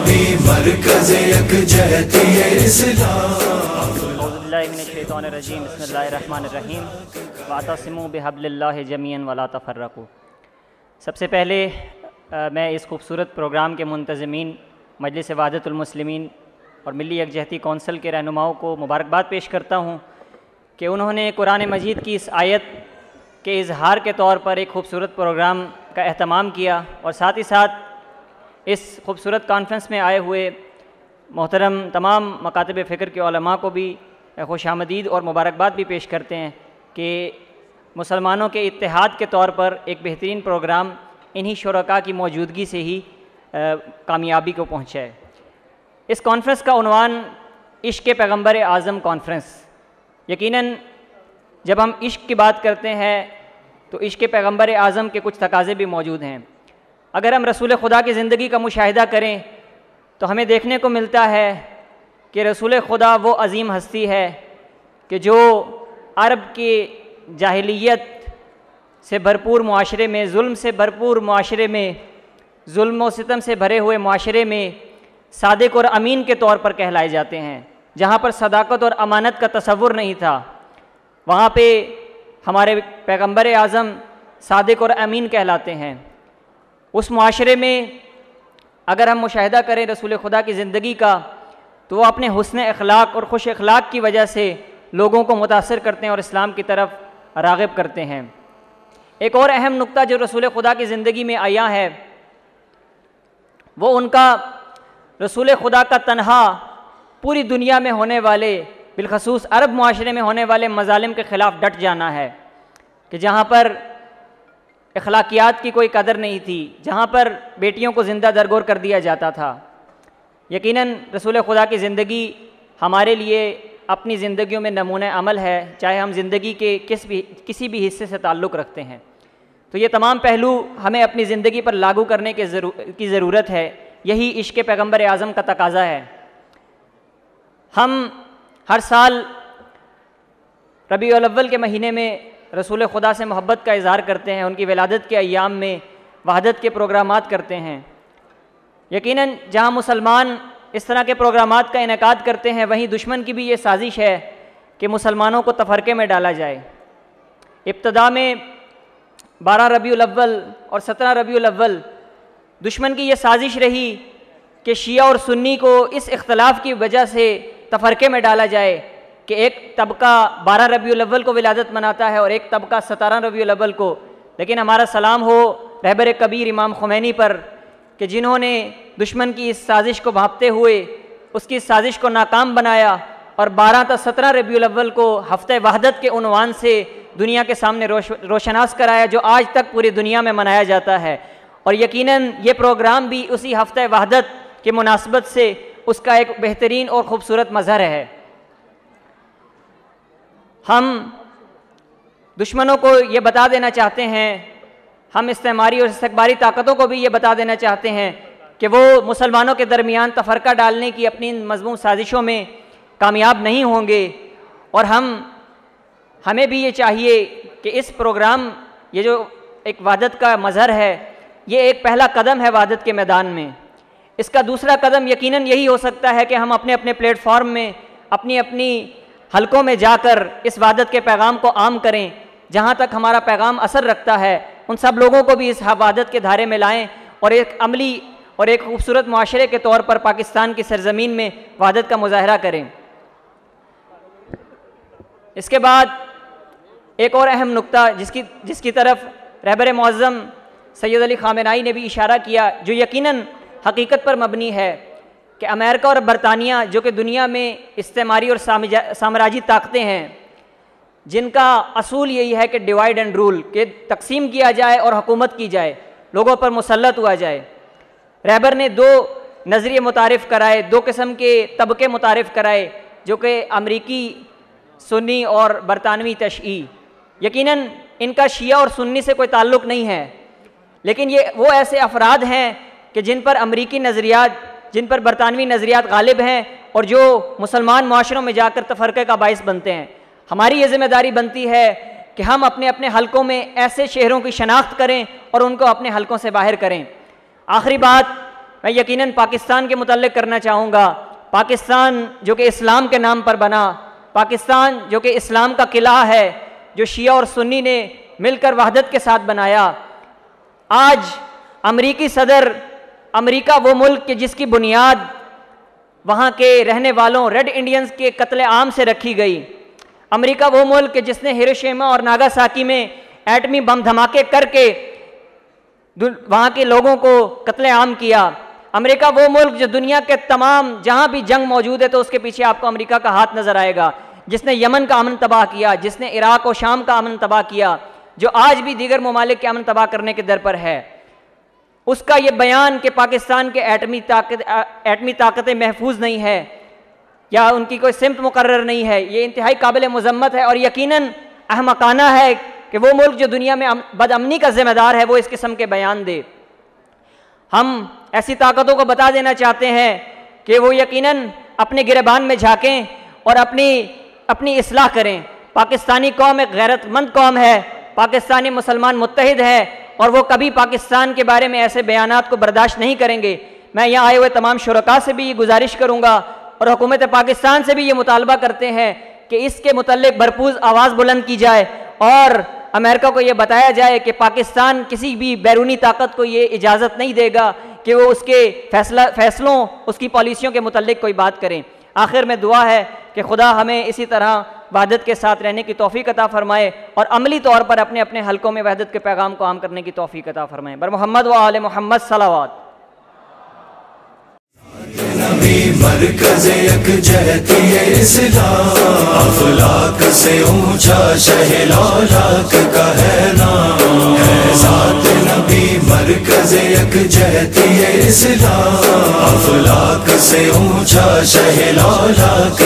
इस्लामी मरकज़ यकजहती इस्लाम। औज़ुबिल्लाहिमिनश्शैतानिर्रजीम बिस्मिल्लाहिर्रहमानिर्रहीम वातसिमू बिहब्लिल्लाहि जमीअन वला तफ़र्रक़ू। सबसे पहले मैं इस खूबसूरत प्रोग्राम के मुंतज़मीन मजलिस वहदतुल मुस्लिमीन और मिली यकजहती कौंसिल के रहनुमाओं को मुबारकबाद पेश करता हूँ कि उन्होंने कुरान मजीद की इस आयत के इजहार के तौर पर एक खूबसूरत प्रोग्राम का एहतमाम किया और साथ ही साथ इस खूबसूरत कॉन्फ्रेंस में आए हुए मोहतरम तमाम मकातब फ़िक्र के उलमा को भी खुशामदीद और मुबारकबाद भी पेश करते हैं कि मुसलमानों के इत्तेहाद के तौर पर एक बेहतरीन प्रोग्राम इन्हीं शुरका की मौजूदगी से ही कामयाबी को पहुँचा है। इस कॉन्फ्रेंस का उन्वान इश्क़ पैगम्बर आज़म कॉन्फ्रेंस। यकीनन जब हम इश्क़ की बात करते हैं तो इश्क़ पैगम्बर आज़म के कुछ तकाज़े भी मौजूद हैं। अगर हम रसूल खुदा की ज़िंदगी का मुशाहिदा करें तो हमें देखने को मिलता है कि रसूल खुदा वो अज़ीम हस्ती है कि जो अरब के जाहिलियत से भरपूर मुआशरे में, जुल्म से भरपूर मुआशरे में, जुल्म व सितम से भरे हुए मुआशरे में सादिक और अमीन के तौर पर कहलाए जाते हैं। जहाँ पर सदाकत और अमानत का तसव्वुर नहीं था, वहाँ पे हमारे पैगम्बर आज़म सादिक और अमीन कहलाते हैं। उस मुआशरे में अगर हम मुशाहिदा करें रसूल खुदा की ज़िंदगी का तो वो अपने हुस्न अखलाक और खुश अखलाक की वजह से लोगों को मुतासर करते हैं और इस्लाम की तरफ राग़िब करते हैं। एक और अहम नुक्ता जो रसूल खुदा की ज़िंदगी में आया है वो उनका रसूल खुदा का तन्हा पूरी दुनिया में होने वाले, बिलखसूस अरब मुआशरे में होने वाले मज़ालिम के ख़िलाफ़ डट जाना है कि जहाँ पर अखलाकियात की कोई कदर नहीं थी, जहाँ पर बेटियों को ज़िंदा दरगोर कर दिया जाता था। यकीनन रसूल खुदा की ज़िंदगी हमारे लिए अपनी ज़िंदगियों में नमूना अमल है, चाहे हम ज़िंदगी के किसी भी हिस्से से ताल्लुक़ रखते हैं। तो ये तमाम पहलू हमें अपनी ज़िंदगी पर लागू करने की ज़रूरत है। यही इश्क़ पैगम्बर आज़म का तकाज़ा है। हम हर साल रबीउल अव्वल के महीने में रसूल खुदा से मोहब्बत का इज़हार करते हैं, उनकी विलादत के अय्याम में वहदत के प्रोग्रामात करते हैं। यकीनन जहाँ मुसलमान इस तरह के प्रोग्रामात का इनेकाद करते हैं वहीं दुश्मन की भी ये साजिश है कि मुसलमानों को तफरके में डाला जाए। इब्तदा में 12 रबीउल अव्वल और 17 रबीउल अव्वल दुश्मन की ये साजिश रही कि शिया और सुन्नी को इस इख्तलाफ की वजह से तफरके में डाला जाए कि एक तबका 12 रबीउल अव्वल को विलादत मनाता है और एक तबका 17 रबीउल अव्वल को। लेकिन हमारा सलाम हो रहबर कबीर इमाम खुमैनी पर कि जिन्होंने दुश्मन की इस साजिश को भांपते हुए उसकी साजिश को नाकाम बनाया और 12 ta 17 रबीउल अव्वल को हफ्ते वहदत के उन्वान से दुनिया के सामने रोशनास कराया, जो आज तक पूरी दुनिया में मनाया जाता है। और यकीनन ये प्रोग्राम भी उसी हफ्ते वहदत की मुनासबत से उसका एक बेहतरीन और ख़ूबसूरत मज़हर है। हम दुश्मनों को ये बता देना चाहते हैं, हम इस्तेमारी और इस्तकबारी ताकतों को भी ये बता देना चाहते हैं कि वो मुसलमानों के दरमियान तफरका डालने की अपनी मज़मूम साजिशों में कामयाब नहीं होंगे। और हमें भी ये चाहिए कि इस प्रोग्राम, ये जो एक वहदत का मज़हर है, ये एक पहला कदम है वहदत के मैदान में। इसका दूसरा कदम यकीनन यही हो सकता है कि हम अपने अपने प्लेटफॉर्म में अपनी अपनी हलकों में जाकर इस वहदत के पैगाम को आम करें। जहाँ तक हमारा पैगाम असर रखता है उन सब लोगों को भी इस वहदत के धारे में लाएँ और एक अमली और एक खूबसूरत मुआशरे के तौर पर पाकिस्तान की सरजमीन में वहदत का मुजाहरा करें। इसके बाद एक और अहम नुक्ता जिसकी तरफ रहबर मुअज़्ज़म सैयद अली ख़ामेनाई ने भी इशारा किया, जो यकीनन हकीकत पर मबनी है कि अमेरिका और बरतानिया जो कि दुनिया में इस्तेमारी और साम्राज्यी ताकतें हैं, जिनका असूल यही है कि डिवाइड एंड रूल, के तकसीम किया जाए और हुकूमत की जाए, लोगों पर मुसल्लत हुआ जाए। रहबर ने 2 नज़रिए मुतारिफ़ कराए, 2 किस्म के तबके मुतारिफ़ कराए, जो कि अमरीकी सुन्नी और बरतानवी तशई। यकीनन इनका शिया और सुन्नी से कोई ताल्लुक़ नहीं है, लेकिन ये वो ऐसे अफराद हैं कि जिन पर अमरीकी नज़रियात, जिन पर बरतानवी नज़रियात गालिब हैं और जो मुसलमान माशरों में जाकर तफरक़े का बाइस बनते हैं। हमारी ये ज़िम्मेदारी बनती है कि हम अपने अपने हलकों में ऐसे शहरों की शनाख्त करें और उनको अपने हलकों से बाहर करें। आखिरी बात मैं यकीनन पाकिस्तान के मुतल्लिक़ करना चाहूँगा। पाकिस्तान जो कि इस्लाम के नाम पर बना, पाकिस्तान जो कि इस्लाम का किला है, जो शिया और सुन्नी ने मिलकर वहदत के साथ बनाया। आज अमरीकी सदर, अमरीका वो मुल्क के जिसकी बुनियाद वहाँ के रहने वालों रेड इंडियंस के कत्ले आम से रखी गई। अमरीका वो मुल्क के जिसने हिरोशिमा और नागासाकी में एटमी बम धमाके करके वहाँ के लोगों को कत्ले आम किया। अमेरिका वो मुल्क जो दुनिया के तमाम जहाँ भी जंग मौजूद है तो उसके पीछे आपको अमेरिका का हाथ नज़र आएगा, जिसने यमन का अमन तबाह किया, जिसने इराक और शाम का अमन तबाह किया, जो आज भी दीगर ममालिक के अमन तबाह करने के दर पर है। उसका ये बयान कि पाकिस्तान के एटमी ताकतें महफूज नहीं है या उनकी कोई सिमत मुकर्रर नहीं है, ये इंतहाई काबिल मज़म्मत है और यकीनन अहमकाना है कि वो मुल्क जो दुनिया में बदअमनी का ज़िम्मेदार है वो इस किस्म के बयान दे। हम ऐसी ताकतों को बता देना चाहते हैं कि वो यकीनन अपने गिरबान में झांकें और अपनी इस्लाह करें। पाकिस्तानी कौम एक गैरतमंद कौम है, पाकिस्तानी मुसलमान मुत्तहिद है और वो कभी पाकिस्तान के बारे में ऐसे बयानात को बर्दाश्त नहीं करेंगे। मैं यहाँ आए हुए तमाम शुरका से भी ये गुजारिश करूँगा और हुकूमत पाकिस्तान से भी ये मुतालबा करते हैं कि इसके मुतल्लिक भरपूर आवाज़ बुलंद की जाए और अमेरिका को ये बताया जाए कि पाकिस्तान किसी भी बैरूनी ताकत को ये इजाज़त नहीं देगा कि वो उसके फैसलों, उसकी पॉलिसियों के मुतल्लिक कोई बात करें। आखिर में दुआ है कि खुदा हमें इसी तरह वहदत के साथ रहने की तौफीक अता फरमाए और अमली तौर पर अपने अपने हलकों में वहदत के पैगाम को आम करने की तौफीक अता फरमाए। बर मोहम्मद व आले मोहम्मद सलावत। नबी मरकज़ यकजहती इस्लाम, अफलाक से ऊंचा शहलालाक का है नाम। है ज़ात नबी मरकज़ यकजहती इस्लाम, अफलाक से ऊंचा शहलालाक